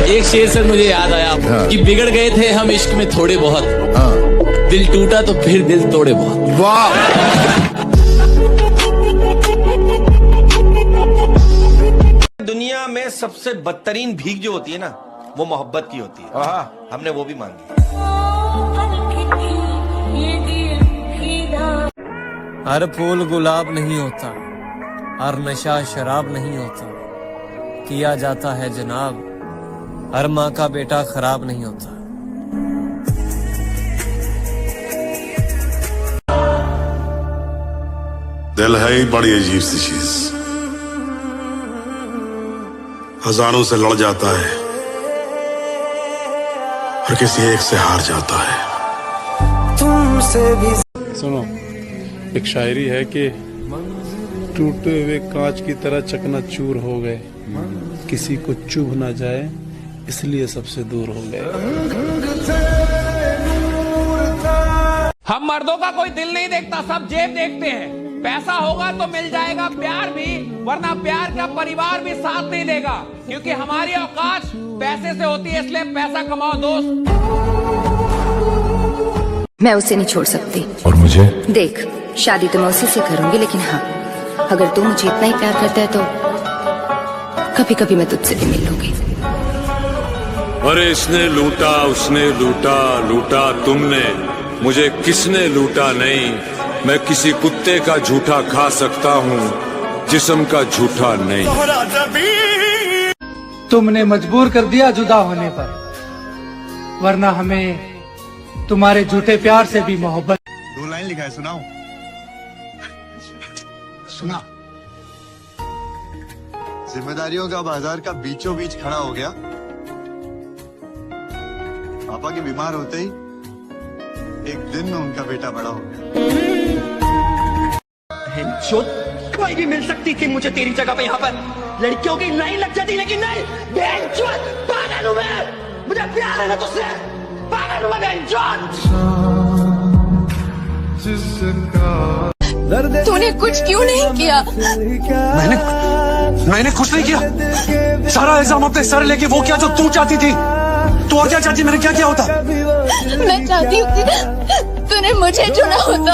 एक शेर से मुझे याद आया कि बिगड़ गए थे हम इश्क में थोड़े बहुत, दिल टूटा तो फिर दिल तोड़े बहुत। वाह। दुनिया में सबसे बदतरीन भीख जो होती है ना, वो मोहब्बत की होती है। हमने वो भी मांगी। हर फूल गुलाब नहीं होता, हर नशा शराब नहीं होता, किया जाता है जनाब, हर माँ का बेटा खराब नहीं होता। दिल है ही बड़ी अजीब सी चीज, हजारों से लड़ जाता है और किसी एक से हार जाता है। तुमसे भी सुनो, एक शायरी है कि टूटे हुए कांच की तरह चकनाचूर हो गए, किसी को चुभ ना जाए इसलिए सबसे दूर हो गए। हम मर्दों का कोई दिल नहीं देखता, सब जेब देखते हैं। पैसा होगा तो मिल जाएगा प्यार भी, वरना प्यार का परिवार भी साथ नहीं देगा, क्योंकि हमारी औकात पैसे से होती है, इसलिए पैसा कमाओ दोस्त। मैं उसे नहीं छोड़ सकती। और मुझे? देख, शादी तो मैं उसी से करूंगी, लेकिन हाँ, अगर तू मुझे इतना ही प्यार करता है तो कभी कभी मैं तुझसे भी मिल लूंगी। अरे इसने लूटा, उसने लूटा, लूटा तुमने, मुझे किसने लूटा नहीं। मैं किसी कुत्ते का झूठा खा सकता हूँ, जिस्म का झूठा नहीं। तुमने मजबूर कर दिया जुदा होने पर, वरना हमें तुम्हारे झूठे प्यार से भी मोहब्बत। 2 लाइन लिखा है, सुनाओ। सुना। जिम्मेदारियों का बाजार का बीचों बीच खड़ा हो गया। पापा के बीमार होते ही एक दिन में उनका बेटा बड़ा हो गया। कोई भी मिल सकती थी मुझे तेरी जगह पे, यहाँ पर लड़कियों की लाइन लग जाती, लेकिन नहीं। पागल हूँ मैं, मुझे प्यार है ना तुझसे, पागल हूँ मैं। तूने कुछ क्यों नहीं किया? मैंने कुछ नहीं किया। सारा इल्जाम अपने सर लेके वो क्या जो तू चाहती थी। तू और क्या चाहती? मैंने क्या किया होता? मैं चाहती हूँ तूने मुझे चुना होता।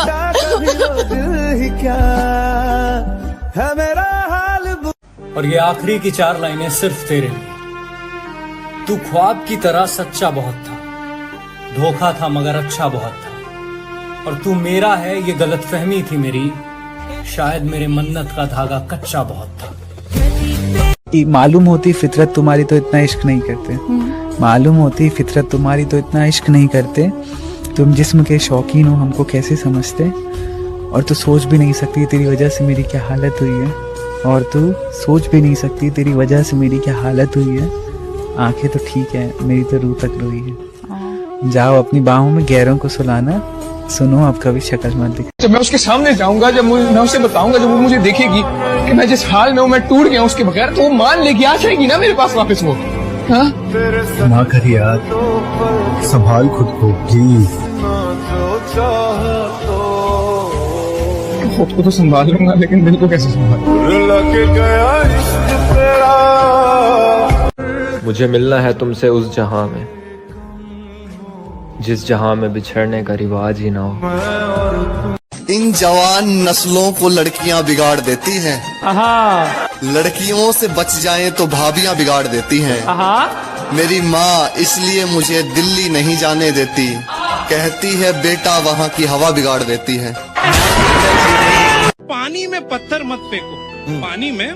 और ये आखिरी की 4 लाइनें सिर्फ तेरे लिए। तू ख्वाब की तरह सच्चा बहुत था, धोखा था मगर अच्छा बहुत था, और तू मेरा है ये गलतफहमी थी मेरी, शायद मेरे मन्नत का धागा कच्चा बहुत था। मालूम होती फितरत तुम्हारी तो इतना इश्क नहीं करते, मालूम होती फितरत तुम्हारी तो इतना इश्क नहीं करते। तुम जिस्म के शौकीन हो, हमको कैसे समझते, और तू सोच भी नहीं सकती तेरी वजह से मेरी क्या हालत हुई है, और तू सोच भी नहीं सकती तेरी वजह से मेरी क्या हालत हुई है। आंखें तो ठीक है, मेरी तो रूह तक रोई है। जाओ अपनी बाहों में गैरों को सुलाना, सुनो अब कभी शक्ल मत दिखा। जब मैं उसके सामने जाऊंगा, जब मैं उसे बताऊंगा, जब वो मुझे देखेगी कि मैं जिस हाल में हूँ, मैं टूट गया उसके बगैर, तो वो मान लेगी, आ जाएगी ना मेरे पास वापस वो। हाँ? ना कर यार, संभाल खुद को प्लीज। खुद को तो संभाल लूंगा, लेकिन दिल को कैसे संभाल? मुझे मिलना है तुमसे उस जहां में, जिस जहां में बिछड़ने का रिवाज ही ना हो। इन जवान नस्लों को लड़कियां बिगाड़ देती हैं। लड़कियों से बच जाएं तो भाभियां बिगाड़ देती हैं। मेरी माँ इसलिए मुझे दिल्ली नहीं जाने देती, कहती है बेटा वहाँ की हवा बिगाड़ देती है। पानी में पत्थर मत फेंको, पानी में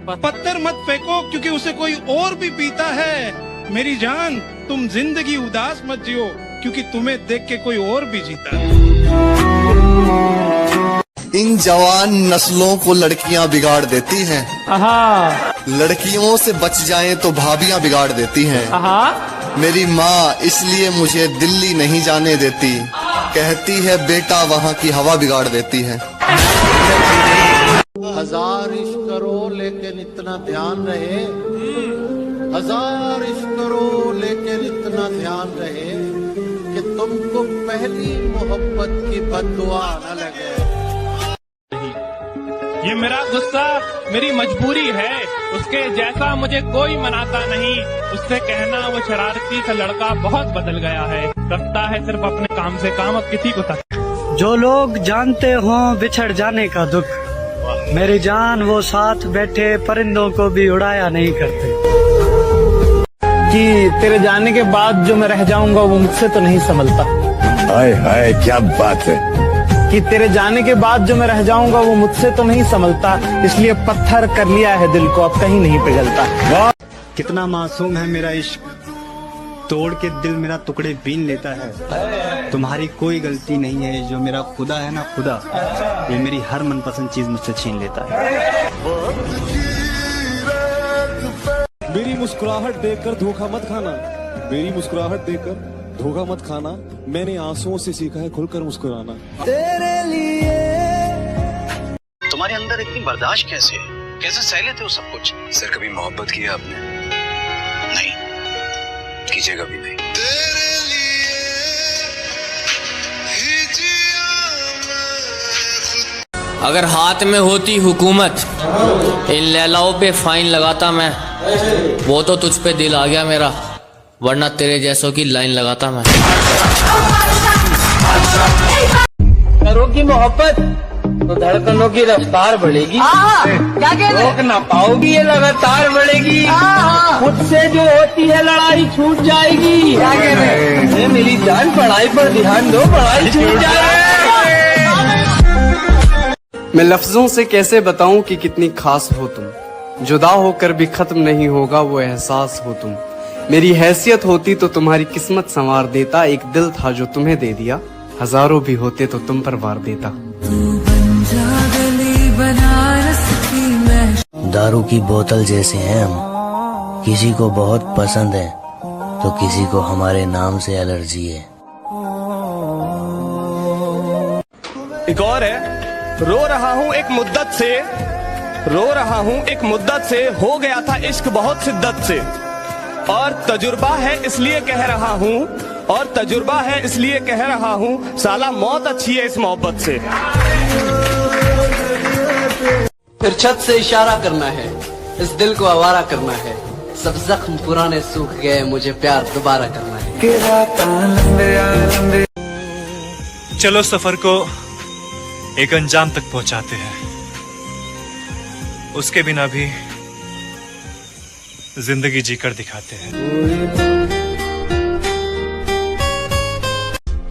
पत्थर मत फेंको, क्योंकि उसे कोई और भी पीता है। मेरी जान, तुम जिंदगी उदास मत जियो, क्योंकि तुम्हें देख के कोई और भी जीता है। इन जवान नस्लों को लड़कियां बिगाड़ देती हैं। लड़कियों से बच जाएं तो भाभियां बिगाड़ देती हैं। मेरी माँ इसलिए मुझे दिल्ली नहीं जाने देती, कहती है बेटा वहाँ की हवा बिगाड़ देती है। 1000 इश्क करो लेकिन इतना ध्यान रहे, 1000 इश्क करो लेकिन इतना ध्यान रहे कि तुमको पहली मोहब्बत की बद्दुआ न लगे। ये मेरा गुस्सा मेरी मजबूरी है, उसके जैसा मुझे कोई मनाता नहीं। उससे कहना वो शरारती सा लड़का बहुत बदल गया है, रखता है सिर्फ अपने काम से काम, अब किसी को तक। जो लोग जानते हों बिछड़ जाने का दुख, मेरी जान वो साथ बैठे परिंदों को भी उड़ाया नहीं करते। कि तेरे जाने के बाद जो मैं रह जाऊंगा वो मुझसे तो नहीं संभलता। हाय हाय क्या बात है। कि तेरे जाने के बाद जो मैं रह जाऊंगा वो मुझसे तो नहीं संभलता, इसलिए पत्थर कर लिया है दिल को, अब कहीं नहीं पिघलता। कितना मासूम है मेरा इश्क, तोड़ के दिल मेरा टुकड़े बीन लेता है। तुम्हारी कोई गलती नहीं है, जो मेरा खुदा है ना खुदा, ये मेरी हर मनपसंद चीज मुझसे छीन लेता है। मेरी मुस्कुराहट देखकर धोखा मत खाना, मेरी मुस्कुराहट देखकर धोखा मत खाना। मैंने आंसुओं से सीखा है खुलकर मुस्कुराना। तेरे लिए तुम्हारे अंदर इतनी बर्दाश्त कैसे है? कैसे सह लेते हो सब कुछ? सर कभी मोहब्बत किया आपने? नहीं कीजिएगा भी नहीं। अगर हाथ में होती हुकूमत, इन लैलाओं पे फाइन लगाता मैं। वो तो तुझ पे दिल आ गया मेरा, वरना तेरे जैसों की लाइन लगाता मैं। करोगी मोहब्बत तो धड़कनों की रफ्तार बढ़ेगी, रोक ना पाओगी ये लगातार बढ़ेगी। खुद से जो होती है लड़ाई छूट जाएगी। ये मेरी जान पढ़ाई पर ध्यान दो, पढ़ाई छूट जाएगी। मैं लफ्जों से कैसे बताऊं कि कितनी खास हो तुम, जुदा होकर भी खत्म नहीं होगा वो एहसास हो तुम। मेरी हैसियत होती तो तुम्हारी किस्मत संवार देता, एक दिल था जो तुम्हें दे दिया, हजारों भी होते तो तुम पर वार देता। दारू की बोतल जैसे हैं हम, किसी को बहुत पसंद है तो किसी को हमारे नाम से एलर्जी है। एक और है, रो रहा हूँ एक मुद्दत से, रो रहा हूँ एक मुद्दत से, हो गया था इश्क बहुत शिद्दत से, और तजुर्बा है इसलिए कह रहा हूँ, और तजुर्बा है इसलिए कह रहा हूँ, साला मौत अच्छी है इस मोहब्बत से। फिर छत से इशारा करना है, इस दिल को आवारा करना है, सब जख्म पुराने सूख गए, मुझे प्यार दोबारा करना है। चलो सफर को एक अंजाम तक पहुंचाते हैं, उसके बिना भी जिंदगी जीकर दिखाते हैं।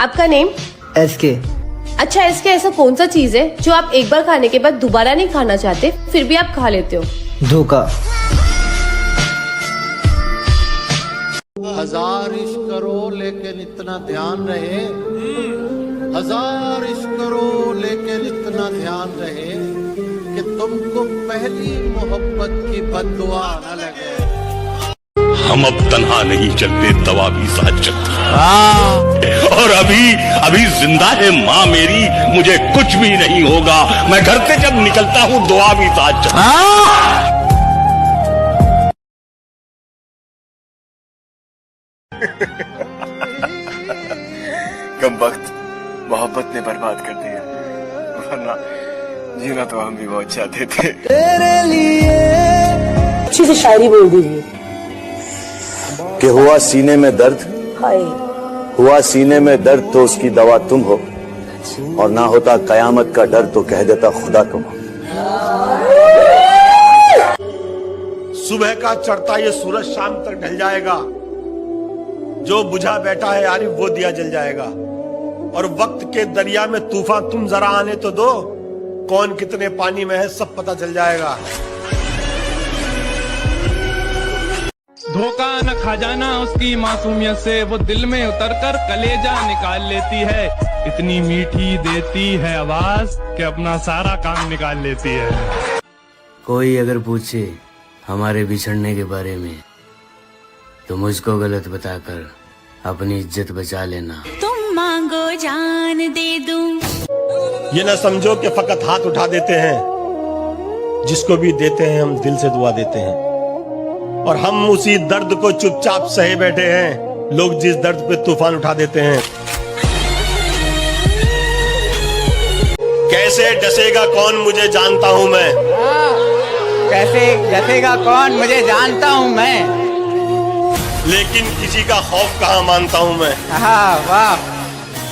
आपका नेम? एसके। अच्छा एसके, ऐसा कौन सा चीज है जो आप एक बार खाने के बाद दोबारा नहीं खाना चाहते, फिर भी आप खा लेते हो? धोखा। हजार इश्क करो लेकिन इतना ध्यान रहे, हजार इश्क करो लेकिन इतना ध्यान रहे कि तुमको पहली मोहब्बत की बद्दुआ न लगे। हम अब तन्हा नहीं चलते, दवा भी साथ चलती है। और अभी जिंदा है माँ मेरी, मुझे कुछ भी नहीं होगा, मैं घर से जब निकलता हूँ दुआ भी साथ चलती। कम वक्त मोहब्बत ने बर्बाद कर दिया, वरना जीना तो हम भी बहुत चाहते थे। तेरे लिए अच्छी से शायरी बोल दीजिए। कि हुआ सीने में दर्द, हुआ सीने में दर्द तो उसकी दवा तुम हो, और ना होता कयामत का डर तो कह देता खुदा तुम हो। सुबह का चढ़ता ये सूरज शाम तक ढल जाएगा, जो बुझा बैठा है यारी वो दिया जल जाएगा, और वक्त के दरिया में तूफान तुम जरा आने तो दो, कौन कितने पानी में है सब पता चल जाएगा। धोखा न खा जाना उसकी मासूमियत से, वो दिल में उतरकर कलेजा निकाल लेती है, इतनी मीठी देती है आवाज कि अपना सारा काम निकाल लेती है। कोई अगर पूछे हमारे बिछड़ने के बारे में तो मुझको गलत बताकर अपनी इज्जत बचा लेना। तुम मांगो जान दे दूं। ये ना समझो कि फकत हाथ उठा देते हैं, जिसको भी देते हैं हम दिल से दुआ देते हैं, और हम उसी दर्द को चुपचाप सहे बैठे हैं, लोग जिस दर्द पे तूफान उठा देते हैं। कैसे डसेगा कौन मुझे जानता हूँ मैं, कैसे डसेगा कौन मुझे जानता हूँ मैं, लेकिन किसी का खौफ कहाँ मानता हूँ मैं। वाह।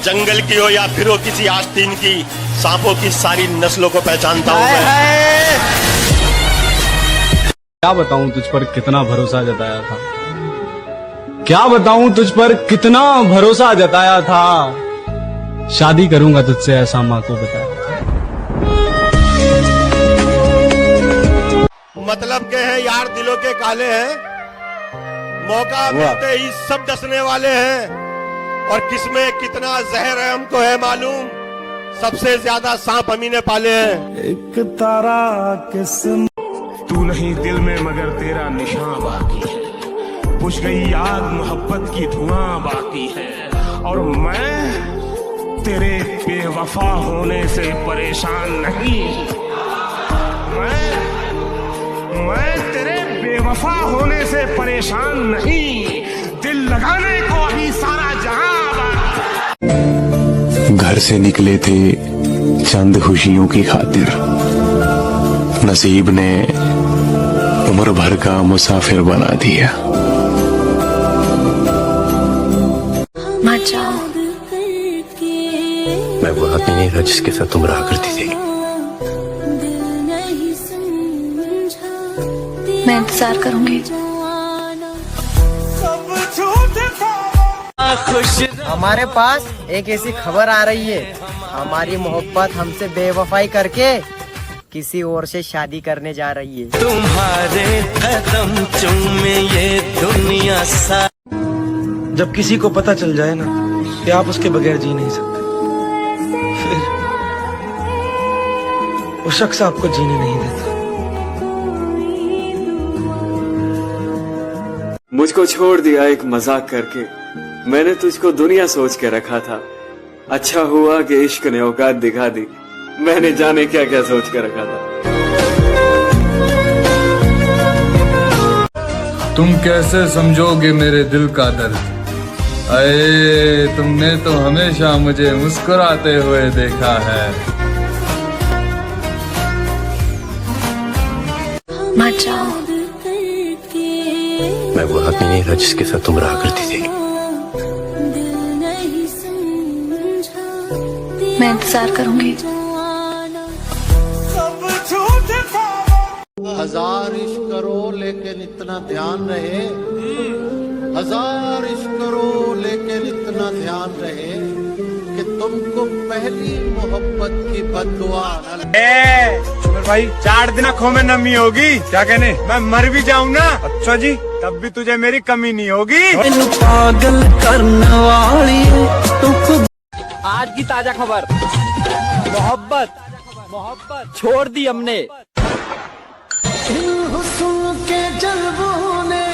जंगल की हो या फिर हो किसी आस्तीन की, सांपों की सारी नस्लों को पहचानता हूँ मैं। क्या बताऊं तुझ पर कितना भरोसा जताया था, क्या बताऊं तुझ पर कितना भरोसा जताया था, शादी करूंगा तुझसे ऐसा माँ को बताया था। मतलब के हैं यार दिलों के काले हैं, मौका मिलते ही सब डसने वाले हैं, और किसमें कितना जहर है हमको है मालूम, सबसे ज्यादा सांप हमी ने पाले हैं। एक तारा किस्म तू नहीं दिल में मगर तेरा निशान बाकी है, बुझ गई याद मोहब्बत की धुआं बाकी है, और मैं तेरे बेवफा होने से परेशान नहीं, मैं तेरे बेवफा होने से परेशान नहीं, दिल लगाने को अभी सारा जहां। घर से निकले थे चंद खुशियों की खातिर, नसीब ने उम्र भर का मुसाफिर बना दिया। मत जाओ। मैं वो आदमी नहीं था जिसके साथ तुम रहा करती थी। मैं इंतजार करूंगी। हमारे पास एक ऐसी खबर आ रही है, हमारी मोहब्बत हमसे बेवफाई करके किसी और से शादी करने जा रही है। तुम्हारे कदम चूमे ये दुनिया सा। जब किसी को पता चल जाए ना कि आप उसके बगैर जी नहीं सकते, फिर वो शख्स आपको जीने नहीं देता। मुझको छोड़ दिया एक मजाक करके, मैंने तुझको दुनिया सोच के रखा था, अच्छा हुआ कि इश्क ने औकात दिखा दी, मैंने जाने क्या क्या सोच के रखा था। तुम कैसे समझोगे मेरे दिल का दर्द, अये तुमने तो हमेशा मुझे मुस्कुराते हुए देखा है। मत जाओ। मैं वो आदमी नहीं था जिसके साथ तुम रहा करती थी। मैं इंतजार करूंगी। हजार इश्क करो लेकिन इतना ध्यान रहे, हजार इश्क करो लेकिन इतना ध्यान रहे कि तुमको पहली मोहब्बत की बद्दुआ न लगे। भाई 4 दिन आँखों में नमी होगी, क्या कहने, मैं मर भी जाऊं ना, अच्छा जी, तब भी तुझे मेरी कमी नहीं होगी। पागल करने वाली आज की ताजा खबर, मोहब्बत छोड़ दी हमने। के जल्बों ने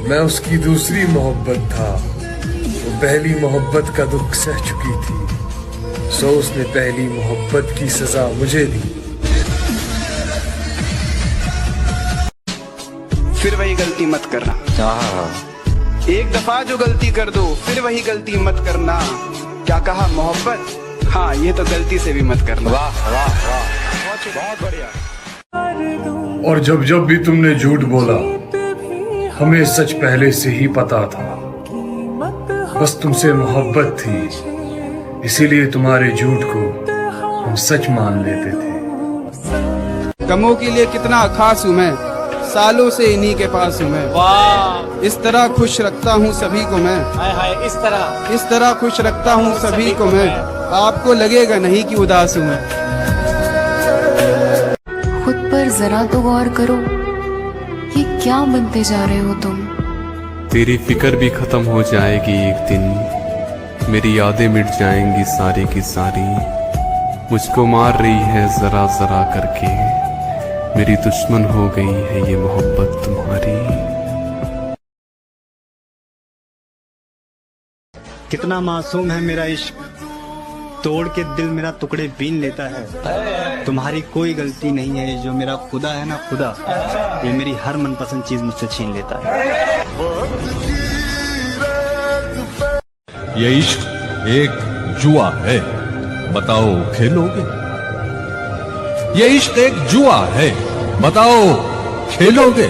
मैं उसकी दूसरी मोहब्बत था, वो पहली मोहब्बत का दुख सह चुकी थी, सो उसने पहली मोहब्बत की सजा मुझे दी। फिर वही गलती मत करना। एक दफा जो गलती कर दो फिर वही गलती मत करना। क्या कहा, मोहब्बत? हाँ, ये तो गलती से भी मत करना। वाह वाह वाह, बहुत बढ़िया। और जब जब भी तुमने झूठ बोला, हमें सच पहले से ही पता था, बस तुमसे मोहब्बत थी, इसीलिए तुम्हारे झूठ को हम सच मान लेते थे। कमों के लिए कितना खास हूँ मैं, सालों से इन्हीं के पास हूँ मैं। वाह, इस तरह खुश रखता हूँ सभी को मैं। हाय हाय, इस तरह खुश रखता हूँ सभी को मैं, आपको लगेगा नहीं कि उदास हूँ मैं। खुद पर जरा तो गौर करो, ये क्या बनते जा रहे हो तुम। तेरी फिक्र भी खत्म हो जाएगी एक दिन, मेरी यादें मिट जाएंगी सारी की सारी, मुझको मार रही है जरा जरा करके, मेरी दुश्मन हो गई है ये मोहब्बत तुम्हारी। कितना मासूम है मेरा इश्क, तोड़ के दिल मेरा टुकड़े बीन लेता है। तुम्हारी कोई गलती नहीं है, जो मेरा खुदा है ना खुदा, ये मेरी हर मनपसंद चीज मुझसे छीन लेता है। ये इश्क एक जुआ है, बताओ खेलोगे? ये इश्क एक जुआ है, बताओ खेलोगे?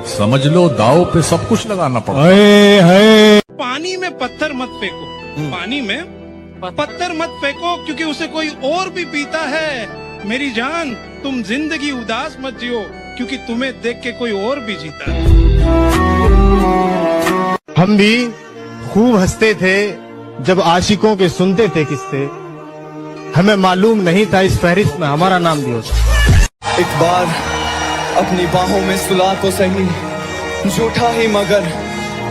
समझ लो दाव पे सब कुछ लगाना पड़ता है। पानी में पत्थर मत फेंको, पानी में पत्थर मत फेंको, क्योंकि उसे कोई और भी पीता है। मेरी जान, तुम जिंदगी उदास मत जियो, क्योंकि तुम्हें देख के कोई और भी जीता है। हम भी खूब हंसते थे जब आशिकों के सुनते थे किस्से, हमें मालूम नहीं था इस फहरिस्त में हमारा नाम भी होता। एक बार अपनी बाहों में सुला तो सही, झूठा ही मगर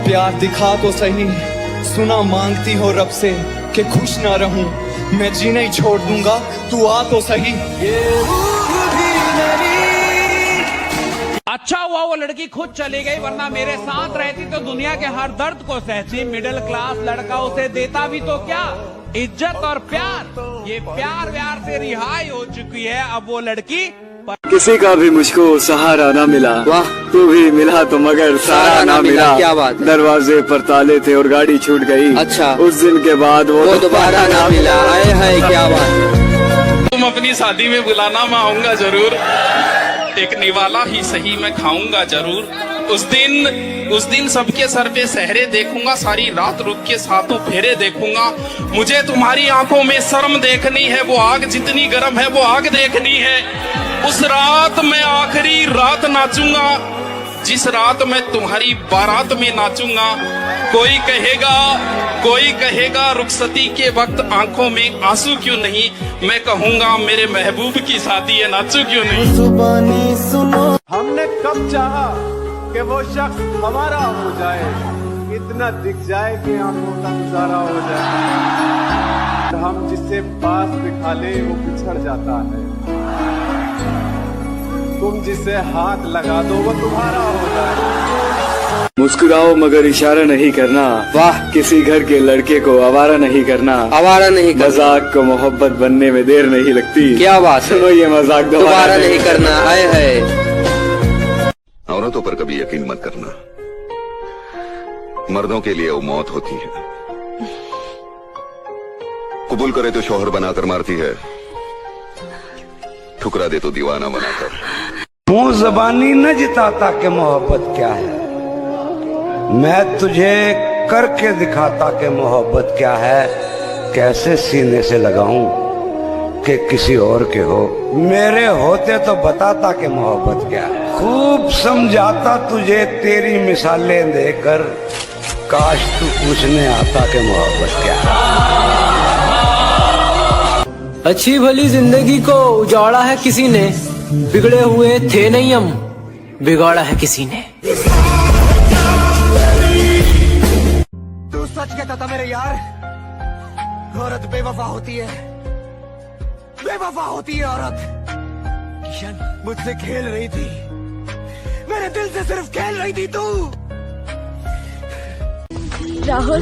प्यार दिखा तो सही। सुना मांगती हो रब से कि खुश ना रहूं, मैं जीना ही छोड़ दूंगा, तू आ तो सही। अच्छा हुआ वो लड़की खुद चली गई, वरना मेरे साथ रहती तो दुनिया के हर दर्द को सहती। मिडिल क्लास लड़का उसे देता भी तो क्या, इज्जत और प्यार। ये प्यार व्यार से रिहाई हो चुकी है, अब वो लड़की किसी का भी मुझको सहारा ना मिला, वाह तू भी मिला तो मगर सहारा ना मिला। क्या बात है? दरवाजे पर ताले थे और गाड़ी छूट गई। अच्छा, उस दिन के बाद वो दोबारा ना मिला। आए है क्या बात है? तुम अपनी शादी में बुलाना, मैं आऊंगा जरूर। एक निवाला ही सही मैं खाऊंगा जरूर। उस दिन सबके सर पे सहरे देखूंगा, सारी रात रुक के सातों फेरे देखूंगा। मुझे तुम्हारी आंखों में शर्म देखनी है, वो आग जितनी गर्म है वो आग देखनी है। उस रात मैं आखिरी रात नाचूंगा, जिस रात मैं तुम्हारी बारात में नाचूंगा। कोई कहेगा रुखसती के वक्त आंखों में आंसू क्यों नहीं, मैं कहूंगा मेरे महबूब की शादी है, नाचू क्यों नहीं। जुबानी सुनो, हमने कब चाहा कि वो शख्स हमारा हो जाए, इतना दिख जाए कि आंखों का गुजारा हो जाए। हम जिसे पास बिठा ले वो पिछड़ जाता है, तुम जिसे हाथ लगा दो वो तुम्हारा हो जाए। मुस्कुराओ मगर इशारा नहीं करना, वाह किसी घर के लड़के को आवारा नहीं करना। आवारा नहीं करना। मजाक को मोहब्बत बनने में देर नहीं लगती। क्या बात है? सुनो ये मजाक दोबारा नहीं करना। आए है। औरतों पर कभी यकीन मत करना, मर्दों के लिए वो मौत होती है। कबूल करे तो शौहर बनाकर मारती है, ठुकरा दे तो दीवाना बनाकर। मुंह जबानी न जिताता कि मोहब्बत क्या है, मैं तुझे करके दिखाता कि मोहब्बत क्या है। कैसे सीने से लगाऊं कि किसी और के हो, मेरे होते तो बताता कि मोहब्बत क्या है। खूब समझाता तुझे तेरी मिसालें देकर, काश तू पूछने आता कि मोहब्बत क्या है। अच्छी भली जिंदगी को उजाड़ा है किसी ने, बिगड़े हुए थे नहीं हम, बिगाड़ा है किसी ने। तू सच कहता था मेरे यार, औरत बेवफा होती है, बेवफा होती है औरत। किशन मुझसे खेल रही थी, मेरे दिल से सिर्फ खेल रही थी तू। राहुल,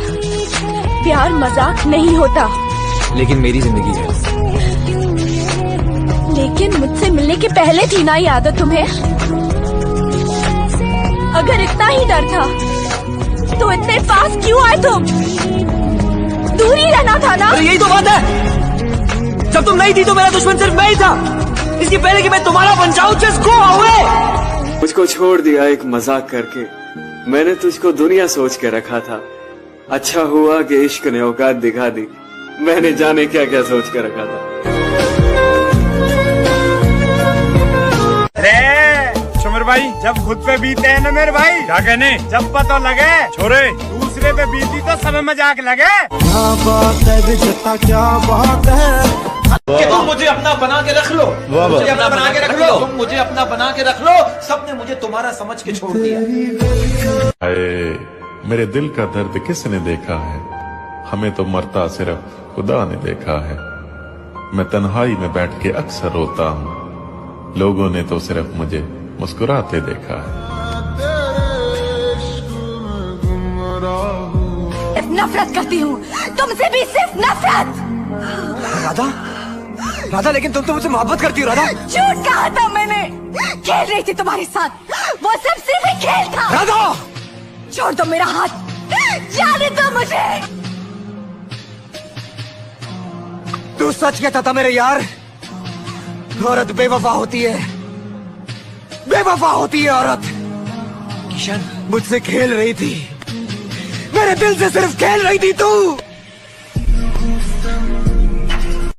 प्यार मजाक नहीं होता, लेकिन मेरी जिंदगी है। लेकिन मुझसे मिलने के पहले थी ना ये आदत तुम्हें? अगर इतना ही डर था तो इतने पास क्यों आए तुम? दूर ही रहना था ना। यही तो बात है, जब तुम नहीं थी तो मेरा दुश्मन सिर्फ मैं ही था, इसके पहले कि मैं तुम्हारा बन जाऊं। Just go away. मुझको छोड़ दिया एक मजाक करके, मैंने तुझको दुनिया सोच के रखा था। अच्छा हुआ कि इश्क ने औकात दिखा दी, मैंने जाने क्या क्या सोच के रखा था। सुमर भाई, जब खुद पे बीते हैं ना मेरे भाई, क्या कहने, जब पता लगे छोरे दूसरे पे बीती तो सब मजाक लगे। क्या बात है बेटा, क्या बात है कि तुम मुझे अपना बना के रख लो, मुझे अपना बना के रख लो, तुम मुझे अपना बना के रख लो। सबने मुझे तुम्हारा समझ के छोड़ दिया। अरे मेरे दिल का दर्द किसने देखा है, हमें तो मरता सिर्फ खुदा ने देखा है। मैं तन्हाई में बैठ के अक्सर रोता हूँ, लोगों ने तो सिर्फ मुझे मुस्कुराते देखा है। नफरत करती हूँ तुमसे भी, सिर्फ नफरत। राधा, राधा लेकिन तुम तो मुझसे मोहब्बत करती हो राधा। झूठ कहा था मैंने, खेल रही थी तुम्हारे साथ, वो सब सिर्फ एक खेल था। राधा छोड़ दो मेरा हाथ, जाने दो मुझे। तू सच कहता था मेरे यार, औरत बेवफा होती है, बेवफा होती है औरत। किशन मुझसे खेल रही थी, मेरे दिल से सिर्फ खेल रही थी तू।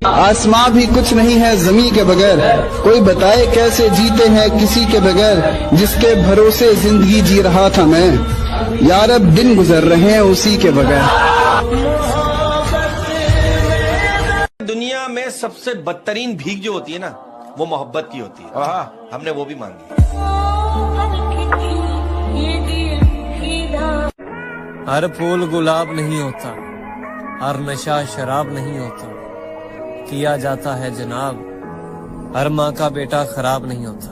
आसमां भी कुछ नहीं है ज़मीं के बगैर, कोई बताए कैसे जीते हैं किसी के बगैर, जिसके भरोसे जिंदगी जी रहा था मैं, यार अब दिन गुजर रहे हैं उसी के बगैर। दुनिया में सबसे बदतरीन भीख जो होती है ना, वो मोहब्बत की होती है। हाँ, हमने वो भी मांगी। हर फूल गुलाब नहीं होता, हर नशा शराब नहीं होता, किया जाता है जनाब, हर माँ का बेटा खराब नहीं होता।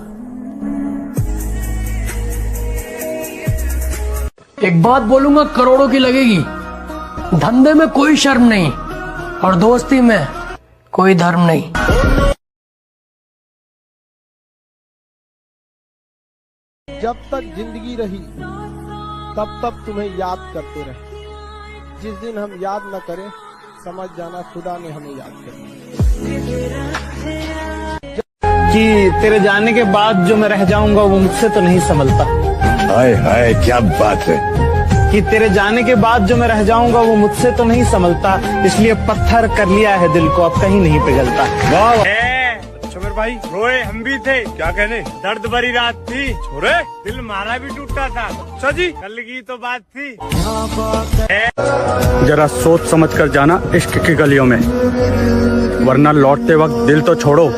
एक बात बोलूंगा करोड़ों की लगेगी, धंधे में कोई शर्म नहीं और दोस्ती में कोई धर्म नहीं। जब तक जिंदगी रही तब तक तुम्हें याद करते रहे, जिस दिन हम याद न करें समझ जाना खुदा ने हमें याद किया। कि तेरे जाने के बाद जो मैं रह जाऊंगा वो मुझसे तो नहीं संभलता। हाय हाय क्या बात है। कि तेरे जाने के बाद जो मैं रह जाऊंगा वो मुझसे तो नहीं संभलता, इसलिए पत्थर कर लिया है दिल को, अब कहीं नहीं पिघलता। वाह छोमेर भाई रोए हम भी थे, क्या कहने, दर्द भरी रात थी, छोरे दिल मारा भी टूटा था। अच्छा जी, कल की तो बात थी। जरा सोच समझ कर जाना इश्क की गलियों में, वरना लौटते वक्त दिल तो छोड़ो,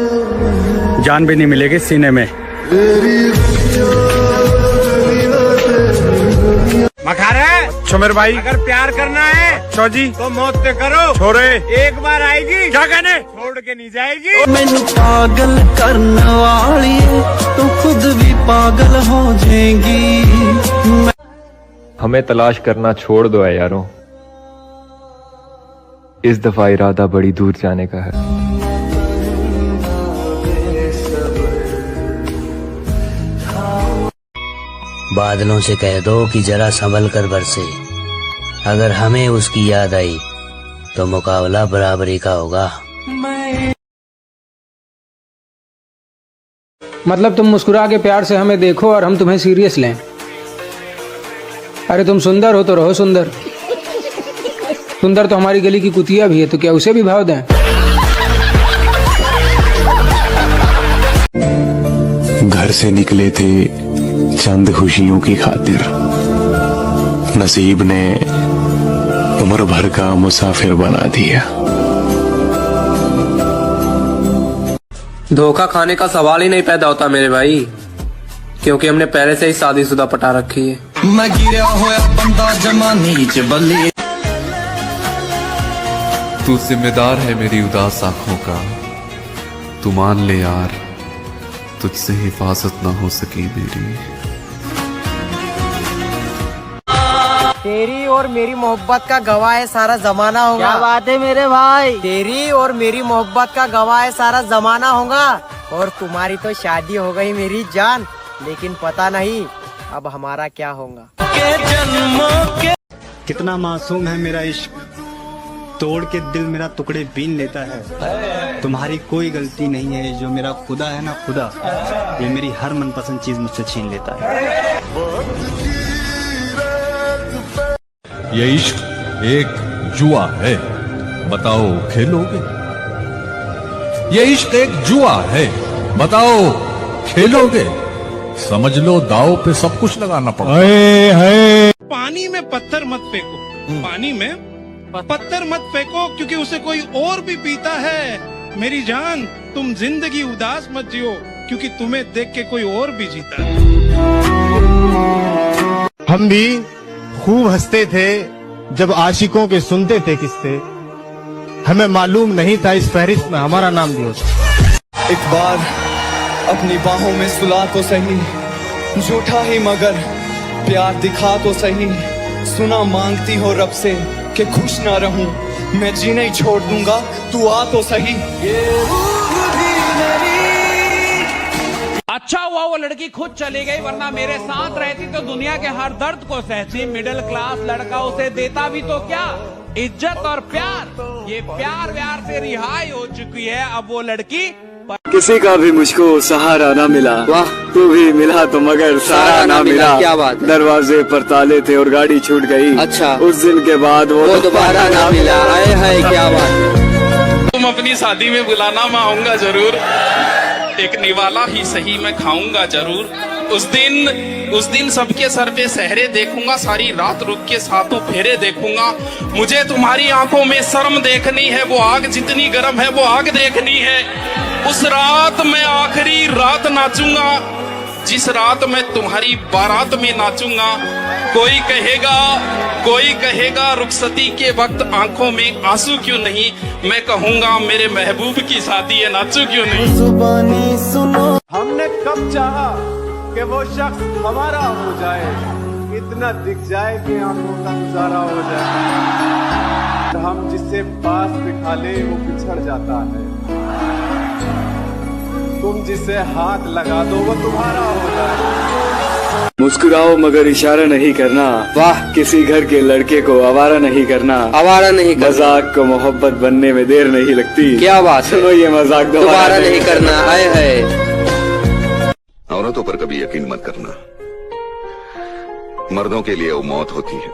जान भी नहीं मिलेगी सीने में। मखारे छोमेर भाई, अगर प्यार करना है चौजी तो मौत से करो, छोरे एक बार आएगी, क्या कहने, छोड़ के नहीं जाएगी। मैनू पागल करने वाली तो खुद भी पागल हो जाएगी। हमें तलाश करना छोड़ दो है यारों, इस दफा इरादा बड़ी दूर जाने का है। बादलों से कह दो कि जरा संभल कर बरसे, अगर हमें उसकी याद आई तो मुकाबला बराबरी का होगा। मतलब तुम मुस्कुरा के प्यार से हमें देखो और हम तुम्हें सीरियस लें। अरे तुम सुंदर हो तो रहो सुंदर, सुंदर तो हमारी गली की कुतिया भी है, तो क्या उसे भी भाव दें। घर से निकले थे चंद खुशियों की खातिर, नसीब ने उम्र भर का मुसाफिर बना दिया। धोखा खाने का सवाल ही नहीं पैदा होता मेरे भाई, क्योंकि हमने पहले से ही शादीशुदा पटा रखी है। मैं गिरा होया बंदा जमानी च बल्ली। तू जिम्मेदार है मेरी उदास आंखों का, तू मान ले यार तुझसे हिफाजत ना हो सकी मेरी। तेरी और मेरी मोहब्बत का गवाह है सारा जमाना होगा। क्या बात है मेरे भाई। तेरी और मेरी मोहब्बत का गवाह है सारा जमाना होगा, और तुम्हारी तो शादी हो गई मेरी जान, लेकिन पता नहीं अब हमारा क्या होगा। कितना मासूम है मेरा इश्क, तोड़ के दिल मेरा टुकड़े बीन लेता है। तुम्हारी कोई गलती नहीं है, जो मेरा खुदा है ना खुदा, ये मेरी हर मनपसंद चीज मुझसे छीन लेता है। ये इश्क एक जुआ है, बताओ खेलोगे? ये इश्क एक जुआ है, बताओ खेलोगे? समझ लो दाव पे सब कुछ लगाना पड़ता है। पानी में पत्थर मत फेंको, पानी में पत्थर मत फेंको, क्योंकि उसे कोई और भी पीता है। मेरी जान तुम जिंदगी उदास मत जियो, क्योंकि तुम्हें देख के कोई और भी जीता है। हम भी खूब हंसते थे जब आशिकों के सुनते थे किस्से, हमें मालूम नहीं था इस फहरिस्त में हमारा नाम भी होता। एक बार अपनी बाहों में सुला तो सही, झूठा ही मगर प्यार दिखा तो सही, सुना मांगती हो रब से कि खुश ना रहूं, मैं जीना ही छोड़ दूंगा, तू आ तो सही। अच्छा हुआ वो लड़की खुद चली गई, वरना मेरे साथ रहती तो दुनिया के हर दर्द को सहती। मिडिल क्लास लड़का उसे देता भी तो क्या, इज्जत और प्यार, ये प्यार व्यार से रिहाई हो चुकी है। अब वो लड़की किसी का भी मुझको सहारा ना मिला, वाह तू भी मिला तो मगर सहारा ना मिला। क्या बात, दरवाजे पर ताले थे और गाड़ी छूट गई। अच्छा, उस दिन के बाद वो दोबारा ना मिला। आए हाय क्या बात। तुम अपनी शादी में बुलाना, मैं आऊंगा जरूर। एक निवाला ही सही मैं खाऊंगा जरूर। उस दिन सबके सर पे सहरे देखूंगा, सारी रात रुक के सातों फेरे देखूंगा। मुझे तुम्हारी आंखों में शर्म देखनी है, वो आग जितनी गर्म है वो आग देखनी है। उस रात मैं आखिरी रात नाचूंगा, जिस रात मैं तुम्हारी बारात में नाचूंगा। कोई कहेगा रुखसती के वक्त आंखों में आंसू क्यों नहीं, मैं कहूंगा मेरे महबूब की शादी है, नाचू क्यों नहीं। जुबानी सुनो, हमने कब चाहा कि वो शख्स हमारा हो जाए, इतना दिख जाए कि आंखों का गुजारा हो जाए। हम जिसे पास बिठा ले वो बिछड़ जाता है, तुम जिसे हाथ लगा दो वो तुम्हारा हो जाए। मुस्कुराओ मगर इशारा नहीं करना, वाह किसी घर के लड़के को आवारा नहीं करना। आवारा नहीं करना, मजाक को मोहब्बत बनने में देर नहीं लगती। क्या बात, सुनो ये मजाक दोबारा नहीं करना। आए है औरतों पर कभी यकीन मत करना, मर्दों के लिए वो मौत होती है।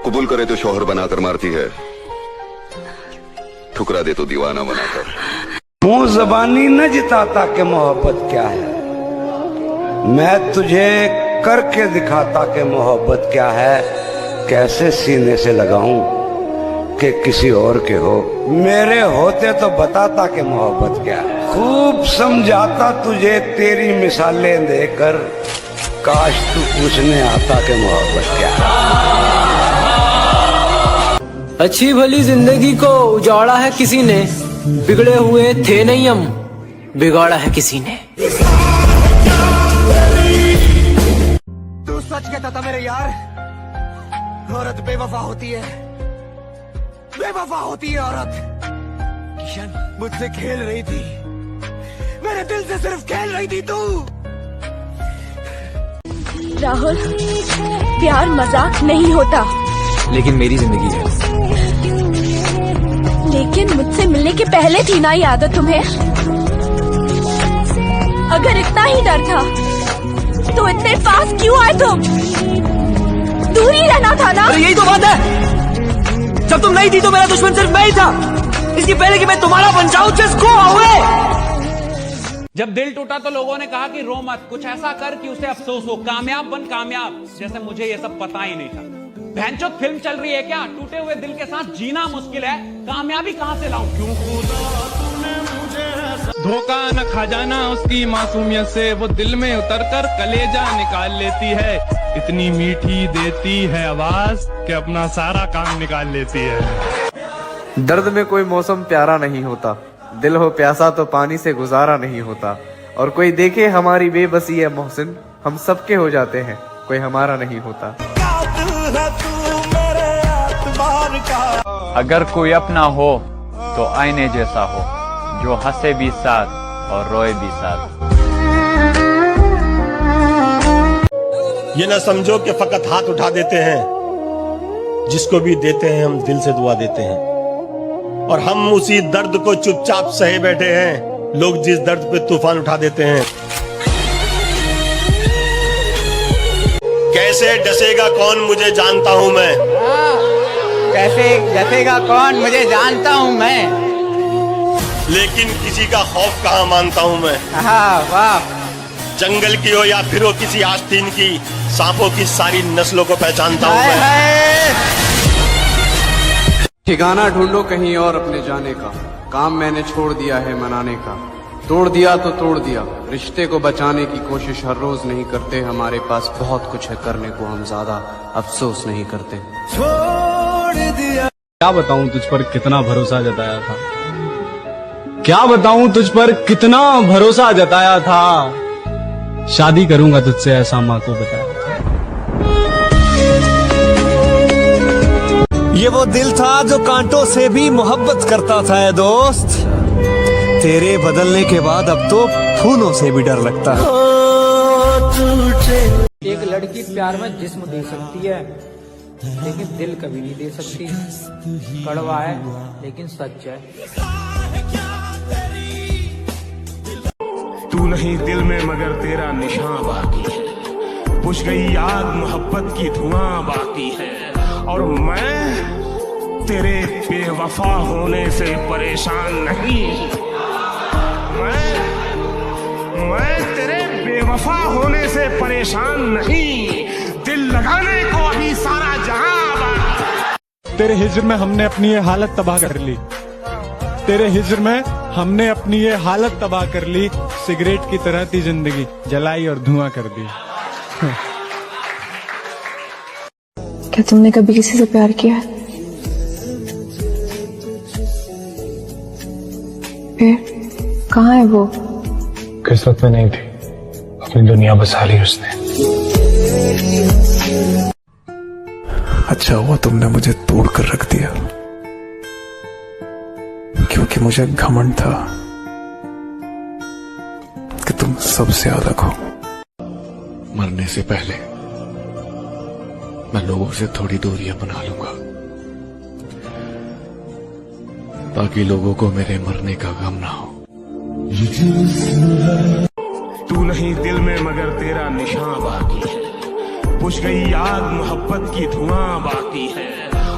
कबूल करे तो शौहर बनाकर मारती है, ठुकरा दे तो दीवाना बनाकर। मुंह जबानी न जिताता कि मोहब्बत क्या है, मैं तुझे करके दिखाता कि मोहब्बत क्या है। कैसे सीने से लगाऊं कि किसी और के हो, मेरे होते तो बताता कि मोहब्बत क्या है। खूब समझाता तुझे तेरी मिसालें देकर, काश तू पूछने आता कि मोहब्बत क्या है। अच्छी भली जिंदगी को उजाड़ा है किसी ने, बिगड़े हुए थे नहीं हम, बिगाड़ा है किसी ने। तू सच कहता था मेरे यार, औरत बेवफा होती है, बेवफा होती है औरत। किशन मुझसे खेल रही थी, मेरे दिल से सिर्फ खेल रही थी तू। राहुल, प्यार मजाक नहीं होता, लेकिन मेरी जिंदगी है। लेकिन मुझसे मिलने के पहले थी ना ये आदत तुम्हें। अगर इतना ही डर था तो इतने पास क्यों आए तुम? दूर ही रहना था ना। यही तो बात है, जब तुम नहीं थी तो मेरा दुश्मन सिर्फ मैं ही था, इसकी पहले कि मैं तुम्हारा बन जाऊं। जिसको जब दिल टूटा तो लोगों ने कहा कि रो मत, कुछ ऐसा कर कि उसे अफसोस हो, कामयाब बन कामयाब। जैसे मुझे ये सब पता ही नहीं था। भैंचोद फिल्म चल रही है क्या? टूटे हुए दिल के साथ जीना मुश्किल है, कामयाबी कहां से लाऊं? क्यों धोखा न खा जाना उसकी मासूमियत से, वो दिल में उतरकर कलेजा निकाल लेती है। इतनी मीठी देती है आवाज कि अपना सारा काम निकाल लेती है। दर्द में कोई मौसम प्यारा नहीं होता, दिल हो प्यासा तो पानी से गुजारा नहीं होता। और कोई देखे हमारी बेबसी है मोहसिन, हम सबके हो जाते हैं, कोई हमारा नहीं होता। अगर कोई अपना हो तो आईने जैसा हो, जो हंसे भी साथ और रोए भी साथ। ये ना समझो कि फकत हाथ उठा देते हैं, जिसको भी देते हैं हम दिल से दुआ देते हैं। और हम उसी दर्द को चुपचाप सहे बैठे हैं, लोग जिस दर्द पे तूफान उठा देते हैं। कैसे डसेगा कौन मुझे जानता हूं मैं, कैसे डसेगा कौन मुझे जानता हूं मैं, लेकिन किसी का खौफ कहाँ मानता हूं मैं। वाह। जंगल की हो या फिर हो किसी आस्तीन की, सांपों की सारी नस्लों को पहचानता हूं मैं। ठिकाना ढूंढो कहीं और अपने जाने का, काम मैंने छोड़ दिया है मनाने का। तोड़ दिया तो तोड़ दिया, रिश्ते को बचाने की कोशिश हर रोज नहीं करते। हमारे पास बहुत कुछ है करने को, हम ज्यादा अफसोस नहीं करते। छोड़ दिया। क्या बताऊं तुझ पर कितना भरोसा जताया था, क्या बताऊं तुझ पर कितना भरोसा जताया था। शादी करूंगा तुझसे ऐसा माँ को बताया। ये वो दिल था जो कांटों से भी मोहब्बत करता था है दोस्त। तेरे बदलने के बाद अब तो फूलों से भी डर लगता है। एक लड़की प्यार में जिस्म दे सकती है, लेकिन दिल कभी नहीं दे सकती। कड़वा है लेकिन सच है। तू नहीं दिल में मगर तेरा निशान बाकी है, बुझ गई आग मोहब्बत की धुआं बाकी है, और मैं तेरे बेवफा होने से परेशान नहीं। मैं तेरे बेवफा होने से परेशान नहीं, दिल लगाने को अभी सारा जहां बाकी। तेरे हिज्र में हमने अपनी ये हालत तबाह कर ली, तेरे हिज्र में हमने अपनी ये हालत तबाह कर ली। सिगरेट की तरह थी जिंदगी, जलाई और धुआं कर दी। क्या तुमने कभी किसी से प्यार किया है? फिर कहाँ है वो? किस्मत में नहीं थी, अपनी दुनिया बसा ली उसने। अच्छा हुआ तुमने मुझे तोड़ कर रख दिया, क्योंकि मुझे घमंड था कि तुम सबसे अलग हो। मरने से पहले मैं लोगों से थोड़ी दूरियां बना लूंगा, ताकि लोगों को मेरे मरने का गम ना हो। तू नहीं दिल में मगर तेरा निशान बाकी है, बुझ गई आग मोहब्बत की धुआं बाकी है,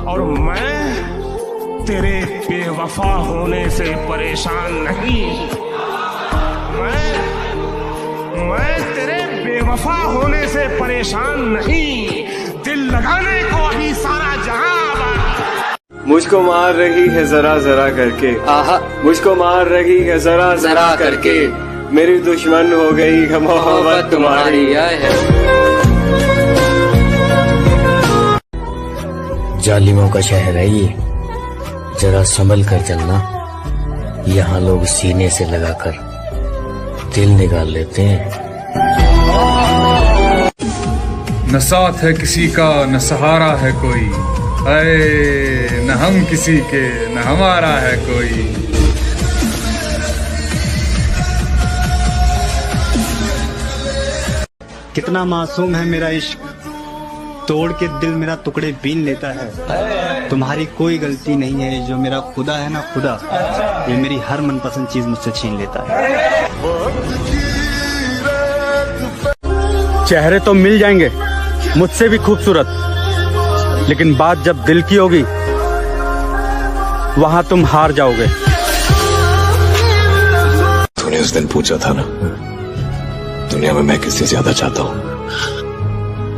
और मैं तेरे बेवफा होने से परेशान नहीं। मैं तेरे बेवफा होने से परेशान नहीं, दिल लगाने को अभी सारा जहां बाकी। मुझको मार रही है जरा जरा करके, आहा मुझको मार रही है जरा जरा करके, मेरी दुश्मन हो गई है मोहब्बत तुम्हारी। जालिमों का शहर है ये, जरा संभल कर चलना। यहाँ लोग सीने से लगाकर दिल निकाल लेते हैं। न साथ है किसी का न सहारा है कोई, अरे न हम किसी के न हमारा है कोई। कितना मासूम है मेरा इश्क, तोड़ के दिल मेरा टुकड़े बीन लेता है। तुम्हारी कोई गलती नहीं है, जो मेरा खुदा है ना खुदा, ये मेरी हर मनपसंद चीज मुझसे छीन लेता है। चेहरे तो मिल जाएंगे मुझसे भी खूबसूरत, लेकिन बात जब दिल की होगी वहां तुम हार जाओगे। तूने उस दिन पूछा था ना, दुनिया में मैं किससे ज्यादा चाहता हूँ,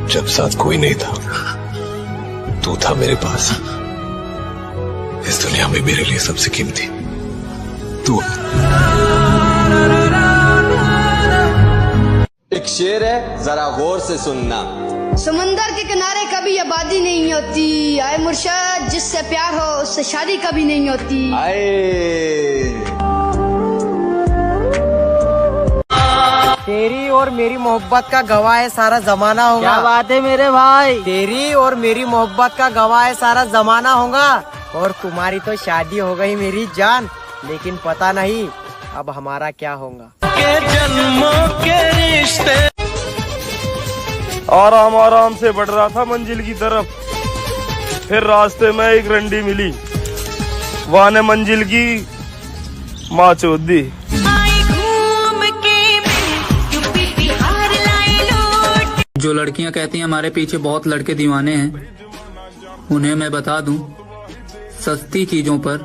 जब साथ कोई नहीं था तू था मेरे पास। इस दुनिया में मेरे लिए सबसे कीमती तू। एक शेर है, जरा गौर से सुनना। समंदर के किनारे कभी आबादी नहीं होती, आए मुर्शद जिससे प्यार हो उससे शादी कभी नहीं होती। तेरी और मेरी मोहब्बत का गवाह है सारा जमाना होगा। क्या बात है मेरे भाई? तेरी और मेरी मोहब्बत का गवाह है सारा जमाना होगा, और तुम्हारी तो शादी हो गई मेरी जान, लेकिन पता नहीं अब हमारा क्या होगा। जन्मों के रिश्ते। आराम आराम से बढ़ रहा था मंजिल की तरफ, फिर रास्ते में एक रंडी मिली, वहां ने मंजिल की माँ चोद दी। जो लड़कियां कहती हैं हमारे पीछे बहुत लड़के दीवाने हैं, उन्हें मैं बता दूं, सस्ती चीजों पर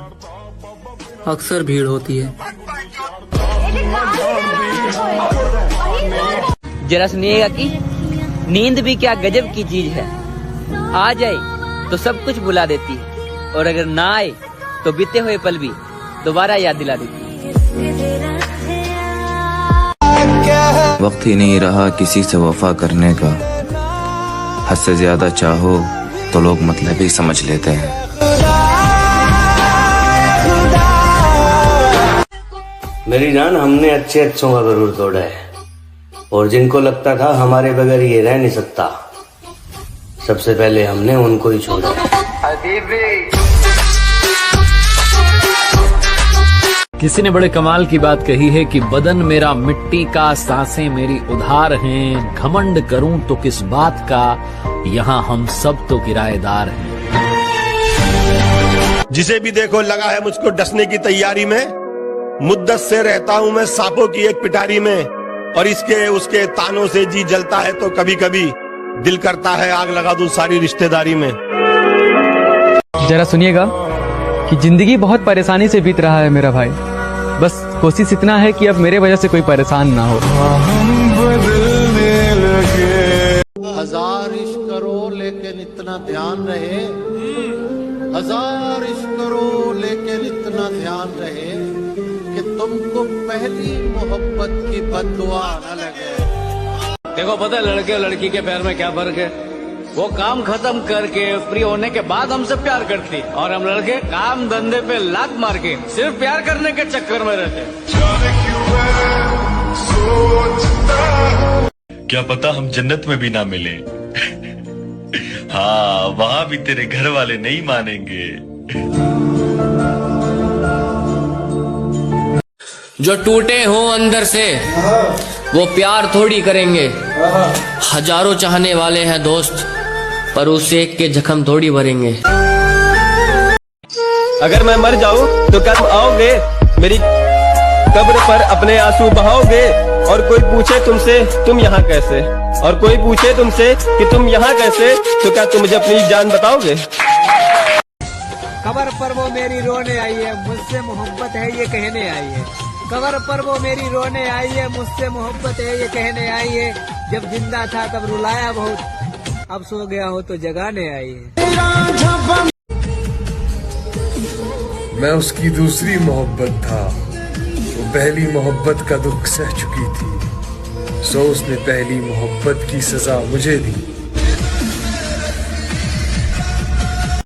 अक्सर भीड़ होती है। जरा सुनिएगा कि नींद भी क्या गजब की चीज है, आ जाए तो सब कुछ भुला देती है, और अगर ना आए तो बीते हुए पल भी दोबारा याद दिला देती है। वक्त ही नहीं रहा किसी से वफा करने का, हद से ज्यादा चाहो तो लोग मतलब ही समझ लेते हैं। मेरी जान, हमने अच्छे अच्छों का गरूर तोड़ा है, और जिनको लगता था हमारे बगैर ये रह नहीं सकता, सबसे पहले हमने उनको ही छोड़ा। किसी ने बड़े कमाल की बात कही है कि बदन मेरा मिट्टी का, सांसें मेरी उधार हैं, घमंड करूं तो किस बात का, यहाँ हम सब तो किराएदार हैं। जिसे भी देखो लगा है मुझको डसने की तैयारी में, मुद्दत से रहता हूं मैं सांपों की एक पिटारी में, और इसके उसके तानों से जी जलता है तो कभी कभी दिल करता है आग लगा दूं सारी रिश्तेदारी में। जरा सुनिएगा कि जिंदगी बहुत परेशानी से बीत रहा है मेरा भाई, बस कोशिश इतना है कि अब मेरे वजह से कोई परेशान ना हो। हजार इश्क करो लेकिन इतना ध्यान रहे, हजार इश्क करो लेकिन इतना ध्यान रहे कि तुमको पहली मोहब्बत की बद्दुआ न लगे। देखो पता है लड़के और लड़की के प्यार में क्या फर्क है? वो काम खत्म करके फ्री होने के बाद हमसे प्यार करती, और हम लड़के काम धंधे पे लात मार के सिर्फ प्यार करने के चक्कर में रहते। क्या पता हम जन्नत में भी ना मिले। हाँ, वहाँ भी तेरे घर वाले नहीं मानेंगे। जो टूटे हों अंदर से वो प्यार थोड़ी करेंगे, हजारों चाहने वाले हैं दोस्त पर उस एक के जख्म थोड़ी भरेंगे। अगर मैं मर जाऊं तो क्या तुम आओगे मेरी कब्र पर अपने आंसू बहाओगे? और कोई पूछे तुमसे तुम यहाँ कैसे, और कोई पूछे तुमसे कि तुम यहाँ कैसे, तो क्या तुम मुझे अपनी जान बताओगे? कबर पर वो मेरी रोने आई है, मुझसे मोहब्बत है ये कहने आई है। कबर पर वो मेरी रोने आई है, मुझसे मोहब्बत है ये कहने आई है। जब जिंदा था तब रुलाया बहुत, अब सो गया हो तो जगाने आई है। मैं उसकी दूसरी मोहब्बत था, वो पहली मोहब्बत का दुख सह चुकी थी, सो उसने पहली मोहब्बत की सजा मुझे दी।